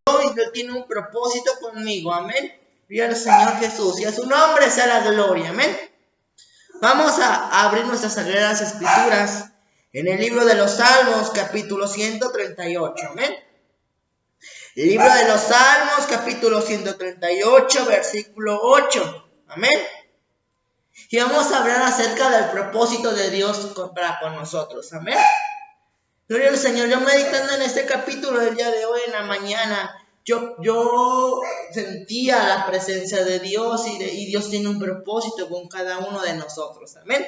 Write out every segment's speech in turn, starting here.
y Él tiene un propósito conmigo, amén. Gloria al Señor Jesús, y a su nombre sea la gloria, amén. Vamos a abrir nuestras sagradas escrituras en el libro de los Salmos, capítulo 138, amén. El libro de los Salmos, capítulo 138, versículo 8, amén. Y vamos a hablar acerca del propósito de Dios para con nosotros, amén. Gloria al Señor. Yo meditando en este capítulo del día de hoy, en la mañana, yo sentía la presencia de Dios y Dios tiene un propósito con cada uno de nosotros, amén.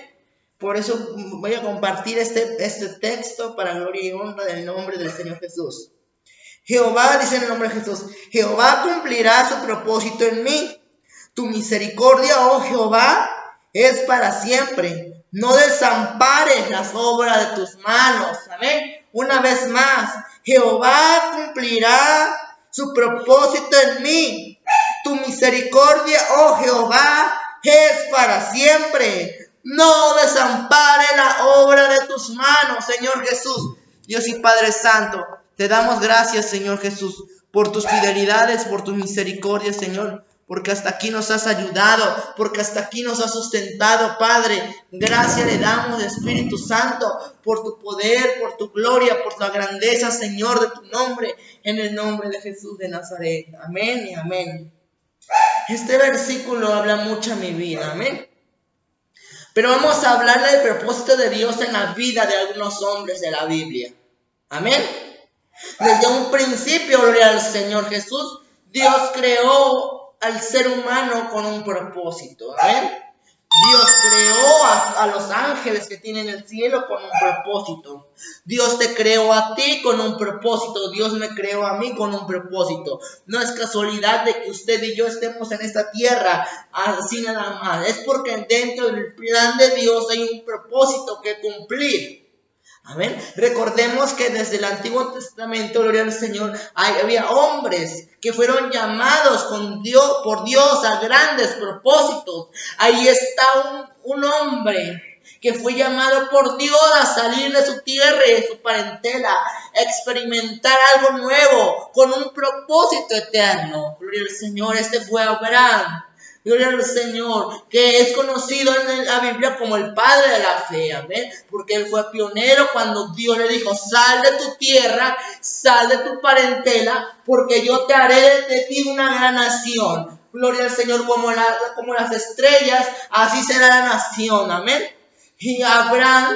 Por eso voy a compartir este texto para gloria y honra del nombre del Señor Jesús. Jehová, dice en el nombre de Jesús, Jehová cumplirá su propósito en mí. Tu misericordia, oh Jehová, es para siempre. No desampares las obras de tus manos. Amén. Una vez más, Jehová cumplirá su propósito en mí. Tu misericordia, oh Jehová, es para siempre. No desampare la obra de tus manos, Señor Jesús. Dios y Padre Santo, te damos gracias, Señor Jesús, por tus fidelidades, por tu misericordia, Señor. Porque hasta aquí nos has ayudado, porque hasta aquí nos has sustentado, Padre. Gracias le damos, Espíritu Santo, por tu poder, por tu gloria, por la grandeza, Señor, de tu nombre, en el nombre de Jesús de Nazaret. Amén y amén. Este versículo habla mucho a mi vida, amén. Pero vamos a hablar del propósito de Dios en la vida de algunos hombres de la Biblia. Amén. Desde un principio, gloria al Señor Jesús, Dios creó al ser humano con un propósito, ¿amén? Dios creó a los ángeles que tienen el cielo con un propósito. Dios te creó a ti con un propósito. Dios me creó a mí con un propósito. No es casualidad de que usted y yo estemos en esta tierra así nada más. Es porque dentro del plan de Dios hay un propósito que cumplir. Amén. Recordemos que desde el Antiguo Testamento, gloria al Señor, había hombres que fueron llamados por Dios a grandes propósitos. Ahí está un hombre que fue llamado por Dios a salir de su tierra y de su parentela, a experimentar algo nuevo, con un propósito eterno. Gloria al Señor, este fue Abraham. Gloria al Señor, que es conocido en la Biblia como el padre de la fe, amén, porque él fue pionero cuando Dios le dijo, sal de tu tierra, sal de tu parentela, porque yo te haré de ti una gran nación. Gloria al Señor, como las estrellas, así será la nación, amén. Y Abraham,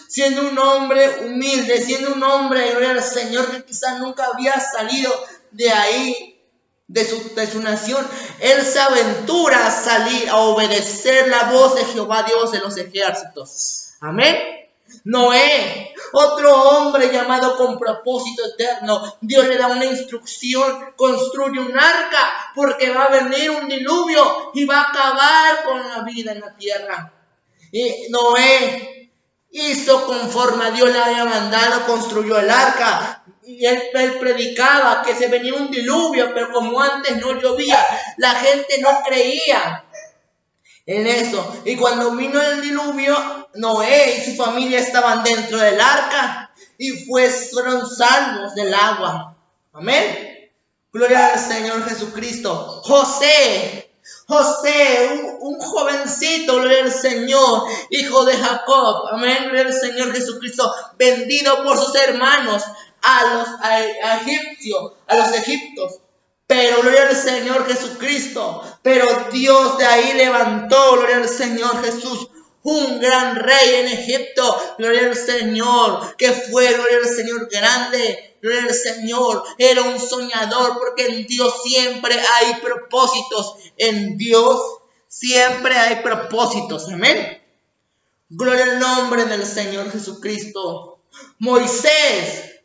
siendo un hombre humilde, siendo un hombre, gloria al Señor, que quizás nunca había salido de ahí, de su nación, él se aventura a salir, a obedecer la voz de Jehová Dios de los ejércitos. Amén. Noé, otro hombre llamado con propósito eterno, Dios le da una instrucción, construye un arca, porque va a venir un diluvio y va a acabar con la vida en la tierra. Y Noé hizo conforme a Dios le había mandado, construyó el arca. Y él predicaba que se venía un diluvio, pero como antes no llovía, la gente no creía en eso. Y cuando vino el diluvio, Noé y su familia estaban dentro del arca y fueron salvos del agua. Amén. Gloria al Señor Jesucristo. José, un jovencito, gloria al Señor, hijo de Jacob, amén, gloria al Señor Jesucristo, vendido por sus hermanos a los egipcios, pero gloria al Señor Jesucristo, pero Dios de ahí levantó, gloria al Señor Jesús, un gran rey en Egipto, gloria al Señor, que fue, gloria al Señor, grande, gloria al Señor, era un soñador, porque en Dios siempre hay propósitos, en Dios siempre hay propósitos, amén. Gloria al nombre del Señor Jesucristo. Moisés,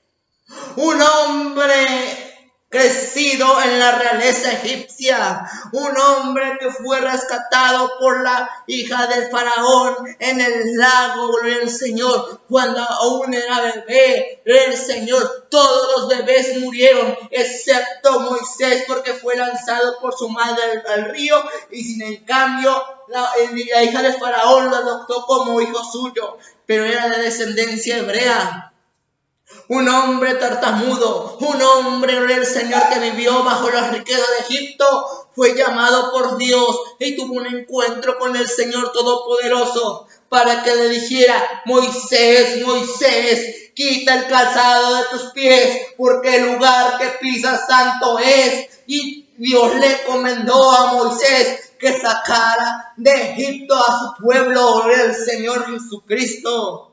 un hombre crecido en la realeza egipcia, un hombre que fue rescatado por la hija del faraón en el lago, gloria al Señor, cuando aún era bebé, gloria al Señor, todos los bebés murieron, excepto Moisés, porque fue lanzado por su madre al río, y sin en cambio la hija del faraón lo adoptó como hijo suyo, pero era de descendencia hebrea. Un hombre tartamudo, un hombre, gloria al Señor, que vivió bajo las riquezas de Egipto, fue llamado por Dios y tuvo un encuentro con el Señor Todopoderoso para que le dijera: Moisés, Moisés, quita el calzado de tus pies, porque el lugar que pisas santo es. Y Dios le encomendó a Moisés que sacara de Egipto a su pueblo, gloria al Señor Jesucristo.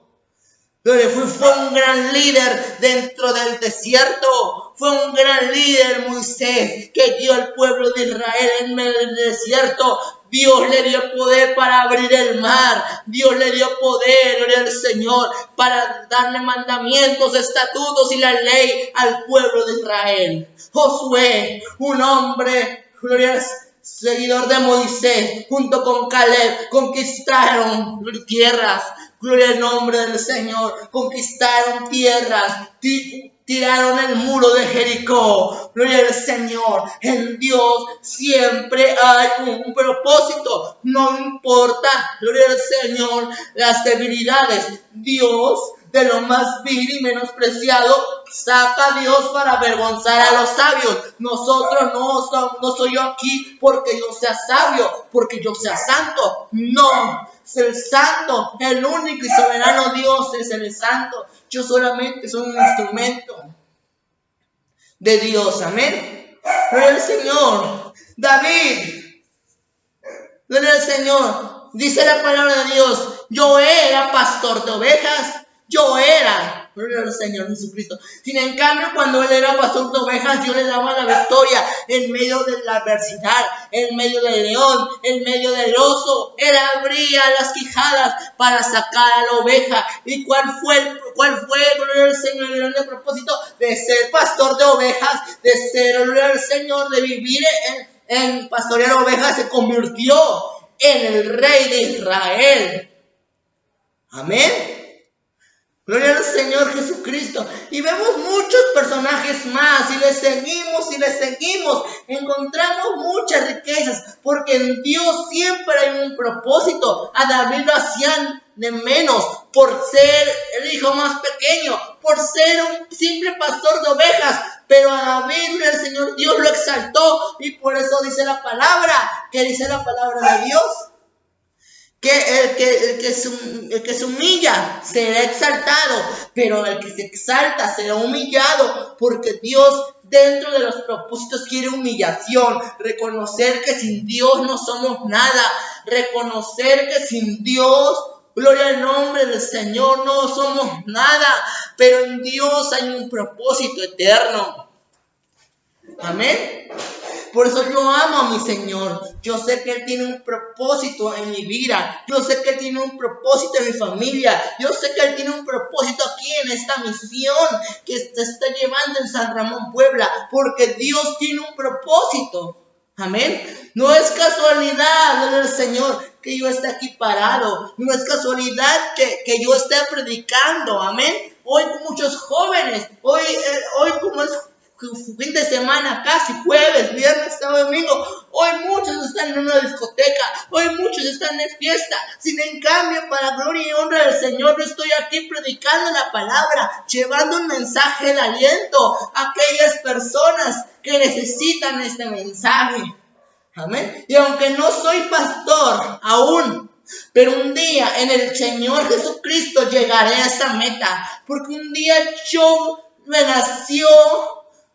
Fue un gran líder dentro del desierto. Fue un gran líder Moisés, que guió al pueblo de Israel en medio del desierto. Dios le dio poder para abrir el mar. Dios le dio poder, gloria al Señor, para darle mandamientos, estatutos y la ley al pueblo de Israel. Josué, un hombre, gloria al seguidor de Moisés, junto con Caleb, conquistaron tierras. Gloria al nombre del Señor. Conquistaron tierras. Tiraron el muro de Jericó. Gloria al Señor. En Dios siempre hay un propósito. No importa, gloria al Señor, las debilidades. Dios, de lo más vil y menospreciado, saca a Dios para avergonzar a los sabios. Nosotros no soy yo aquí porque yo sea sabio, porque yo sea santo. No. El santo, el único y soberano Dios es el santo. Yo solamente soy un instrumento de Dios. Amén. Gloria al Señor. David, gloria al Señor. Dice la palabra de Dios: yo era pastor de ovejas. Yo era, gloria al Señor Jesucristo. Sin en cambio, cuando él era pastor de ovejas, Dios le daba la victoria en medio de la adversidad, en medio del león, en medio del oso. Él abría las quijadas para sacar a la oveja. ¿Y cuál fue, gloria al Señor, el gran propósito de ser pastor de ovejas? De ser, gloria al Señor, de vivir en pastorear ovejas. Se convirtió en el rey de Israel. Amén. Gloria al Señor Jesucristo. Y vemos muchos personajes más. Y les seguimos. Encontramos muchas riquezas. Porque en Dios siempre hay un propósito. A David lo hacían de menos por ser el hijo más pequeño, por ser un simple pastor de ovejas. Pero a David, el Señor Dios lo exaltó. Y por eso dice la palabra. ¿Qué dice la palabra de Dios? Que el que se humilla será exaltado, pero el que se exalta será humillado, porque Dios dentro de los propósitos quiere humillación, reconocer que sin Dios no somos nada, reconocer que sin Dios, gloria al nombre del Señor, no somos nada, pero en Dios hay un propósito eterno. Amén. Por eso yo amo a mi Señor. Yo sé que Él tiene un propósito en mi vida. Yo sé que Él tiene un propósito en mi familia. Yo sé que Él tiene un propósito aquí en esta misión que se está llevando en San Ramón, Puebla. Porque Dios tiene un propósito. Amén. No es casualidad, gloria al Señor, que yo esté aquí parado. No es casualidad que yo esté predicando. Amén. Hoy muchos jóvenes, hoy como es fin de semana, casi jueves, viernes, sábado, domingo. Hoy muchos están en una discoteca, hoy muchos están en fiesta. Sin en cambio, para gloria y honra del Señor, yo estoy aquí predicando la palabra, llevando un mensaje de aliento a aquellas personas que necesitan este mensaje. Amén. Y aunque no soy pastor aún, pero un día en el Señor Jesucristo llegaré a esa meta, porque un día me nació,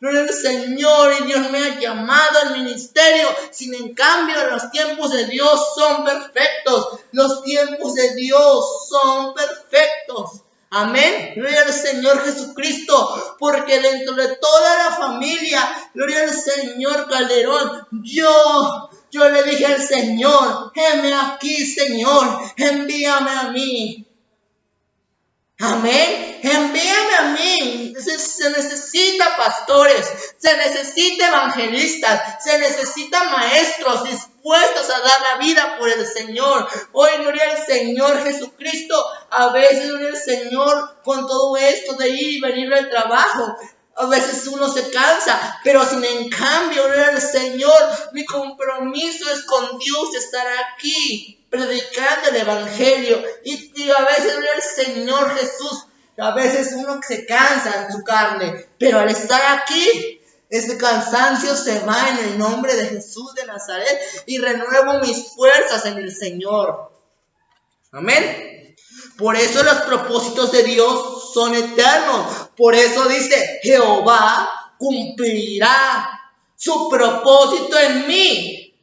gloria al Señor, y Dios me ha llamado al ministerio. Sin en cambio, los tiempos de Dios son perfectos. Los tiempos de Dios son perfectos. Amén. Gloria al Señor Jesucristo. Porque dentro de toda la familia, gloria al Señor Calderón, yo le dije al Señor: heme aquí, Señor, envíame a mí. Amén. Envíame a mí. Se necesita pastores, se necesita evangelistas, se necesita maestros dispuestos a dar la vida por el Señor. Hoy, gloria al Señor Jesucristo. A veces, gloria al Señor, con todo esto de ir y venir al trabajo, a veces uno se cansa, pero sin en cambio, gloria al Señor, mi compromiso es con Dios, estar aquí predicando el evangelio. Y a veces, gloria al Señor Jesús, A veces uno se cansa en su carne, pero al estar aquí, ese cansancio se va en el nombre de Jesús de Nazaret y renuevo mis fuerzas en el Señor. Amén. Por eso los propósitos de Dios son eternos. Por eso dice, Jehová cumplirá su propósito en mí.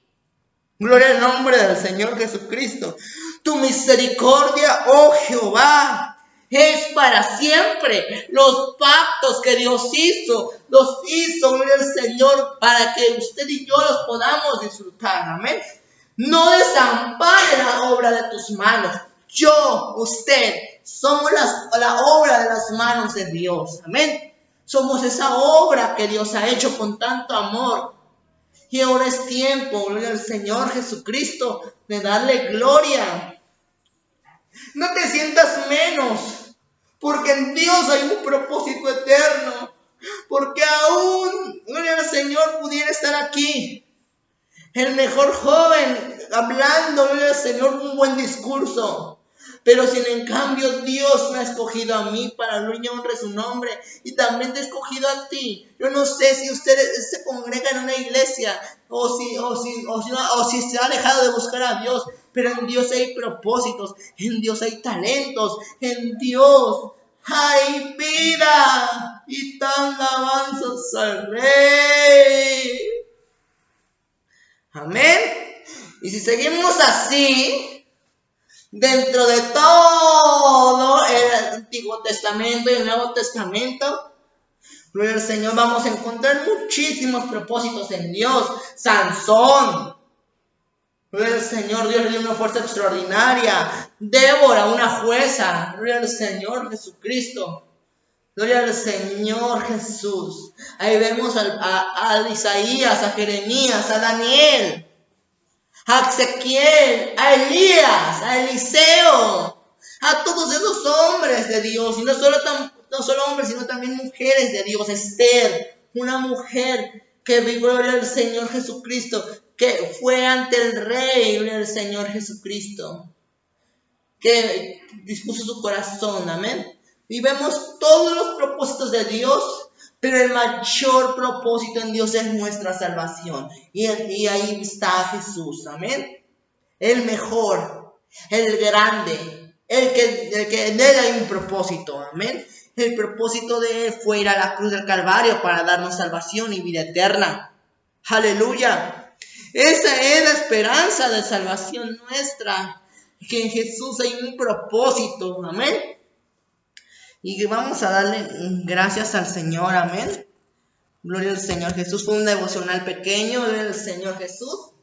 Gloria al nombre del Señor Jesucristo. Tu misericordia, oh Jehová, es para siempre. Los pactos que Dios hizo, los hizo, gloria al Señor, para que usted y yo los podamos disfrutar. Amén. No desampare la obra de tus manos. Yo, usted, somos la obra de las manos de Dios. Amén. Somos esa obra que Dios ha hecho con tanto amor. Y ahora es tiempo, gloria al Señor Jesucristo, de darle gloria. No te sientas menos, porque en Dios hay un propósito eterno. Porque aún, gloria al Señor, pudiera estar aquí el mejor joven hablando, gloria al Señor, un buen discurso. Pero si en cambio Dios me ha escogido a mí para gloria y honra su nombre, y también te ha escogido a ti. Yo no sé si usted se congrega en una iglesia o si se ha dejado de buscar a Dios, pero en Dios hay propósitos, en Dios hay talentos, en Dios hay vida y tan alabanzas al Rey. Amén. Y si seguimos así, dentro de todo el Antiguo Testamento y el Nuevo Testamento, gloria al Señor, vamos a encontrar muchísimos propósitos en Dios. Sansón, gloria al Señor, Dios le dio una fuerza extraordinaria. Débora, una jueza, gloria al Señor Jesucristo. Gloria al Señor Jesús. Ahí vemos a Isaías, a Jeremías, a Daniel, a Ezequiel, a Elías, a Eliseo, a todos esos hombres de Dios, y no solo hombres, sino también mujeres de Dios. Esther, una mujer que vivió, gloria al Señor Jesucristo, que fue ante el Rey, gloria al Señor Jesucristo, que dispuso su corazón, amén. Y vemos todos los propósitos de Dios, pero el mayor propósito en Dios es nuestra salvación. Y ahí está Jesús, amén. El mejor, el grande, el que en él hay un propósito, amén. El propósito de él fue ir a la cruz del Calvario para darnos salvación y vida eterna. Aleluya. Esa es la esperanza de salvación nuestra, que en Jesús hay un propósito, amén. Y vamos a darle gracias al Señor, amén. Gloria al Señor Jesús. Fue un devocional pequeño, gloria al Señor Jesús.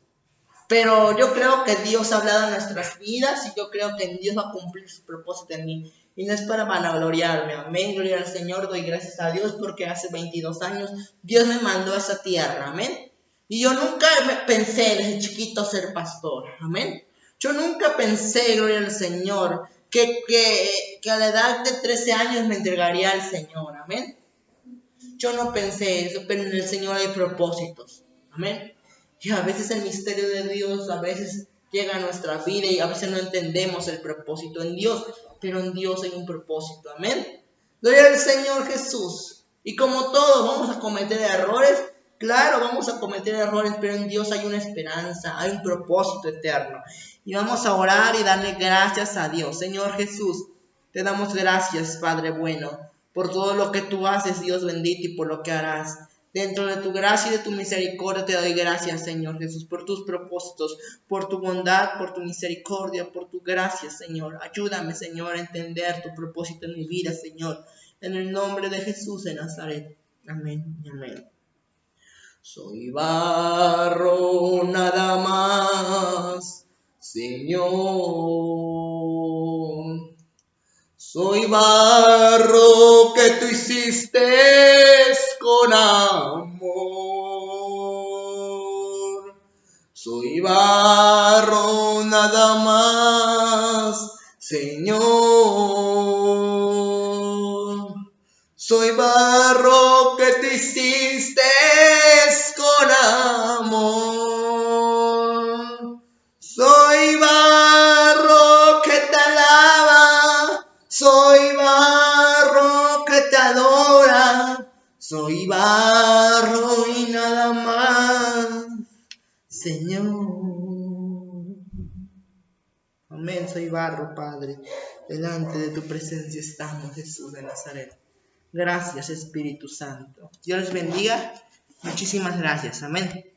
Pero yo creo que Dios ha hablado en nuestras vidas y yo creo que Dios va a cumplir su propósito en mí. Y no es para vanagloriarme, amén. Gloria al Señor, doy gracias a Dios porque hace 22 años Dios me mandó a esa tierra, amén. Y yo nunca pensé desde chiquito ser pastor, amén. Yo nunca pensé, gloria al Señor, que a la edad de 13 años me entregaría al Señor, amén. Yo no pensé eso, pero en el Señor hay propósitos, amén. Y a veces el misterio de Dios a veces llega a nuestra vida y a veces no entendemos el propósito en Dios, pero en Dios hay un propósito, amén. Gloria al Señor Jesús. Y como todos vamos a cometer errores, claro, vamos a cometer errores, pero en Dios hay una esperanza, hay un propósito eterno. Y vamos a orar y darle gracias a Dios. Señor Jesús, te damos gracias, Padre bueno, por todo lo que tú haces, Dios bendito, y por lo que harás. Dentro de tu gracia y de tu misericordia te doy gracias, Señor Jesús, por tus propósitos, por tu bondad, por tu misericordia, por tu gracia, Señor. Ayúdame, Señor, a entender tu propósito en mi vida, Señor. En el nombre de Jesús de Nazaret. Amén y amén. Soy barro nada más, Señor. Soy barro que tú hiciste con amor. Soy barro nada más, Señor. Soy barro que tú hiciste con amor. Soy barro que te alaba. Soy barro Señor. Amén, soy barro, Padre. Delante de tu presencia estamos, Jesús de Nazaret. Gracias, Espíritu Santo. Dios les bendiga. Muchísimas gracias. Amén.